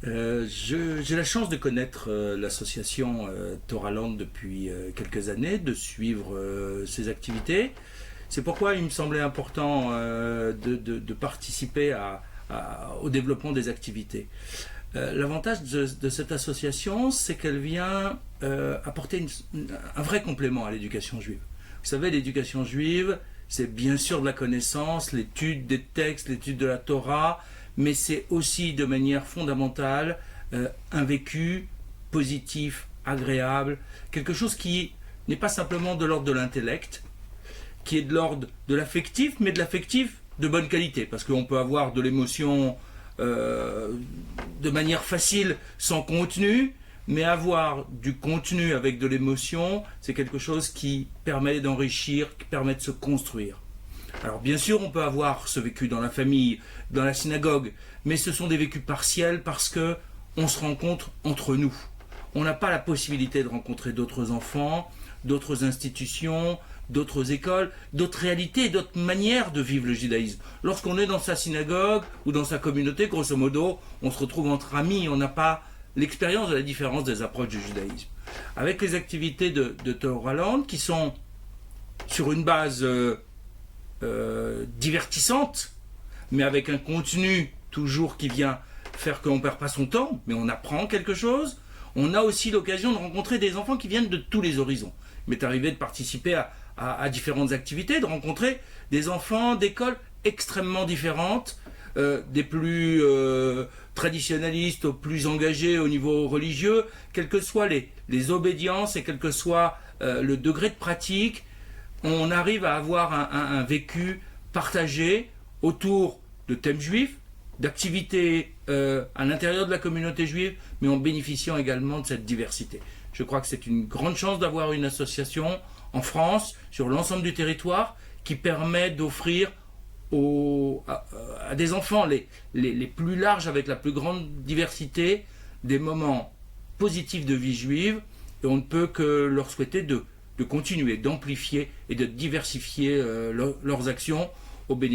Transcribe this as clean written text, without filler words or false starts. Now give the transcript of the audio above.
J'ai la chance de connaître l'association Toraland depuis quelques années, de suivre ses activités. C'est pourquoi il me semblait important de participer au développement des activités. L'avantage de cette association, c'est qu'elle vient apporter un vrai complément à l'éducation juive. Vous savez, l'éducation juive, c'est bien sûr de la connaissance, l'étude des textes, l'étude de la Torah, mais c'est aussi de manière fondamentale un vécu positif, agréable, quelque chose qui n'est pas simplement de l'ordre de l'intellect, qui est de l'ordre de l'affectif, mais de l'affectif de bonne qualité, parce qu'on peut avoir de l'émotion de manière facile sans contenu, mais avoir du contenu avec de l'émotion, c'est quelque chose qui permet d'enrichir, qui permet de se construire. Alors bien sûr, on peut avoir ce vécu dans la famille, dans la synagogue, mais ce sont des vécus partiels parce que on se rencontre entre nous. On n'a pas la possibilité de rencontrer d'autres enfants, d'autres institutions, d'autres écoles, d'autres réalités, d'autres manières de vivre le judaïsme. Lorsqu'on est dans sa synagogue ou dans sa communauté, grosso modo, on se retrouve entre amis, on n'a pas l'expérience de la différence des approches du judaïsme. Avec les activités de Toraland, qui sont sur une base divertissante, mais avec un contenu toujours qui vient faire qu'on ne perd pas son temps, mais on apprend quelque chose. On a aussi l'occasion de rencontrer des enfants qui viennent de tous les horizons. Il m'est arrivé de participer à différentes activités, de rencontrer des enfants d'écoles extrêmement différentes, des plus traditionnalistes aux plus engagés au niveau religieux, quelles que soient les obédiences et quel que soit le degré de pratique, on arrive à avoir un vécu partagé autour de thèmes juifs, d'activités à l'intérieur de la communauté juive, mais en bénéficiant également de cette diversité. Je crois que c'est une grande chance d'avoir une association en France, sur l'ensemble du territoire, qui permet d'offrir à des enfants les plus larges, avec la plus grande diversité, des moments positifs de vie juive, et on ne peut que leur souhaiter de continuer, d'amplifier et de diversifier leurs actions au bénéfice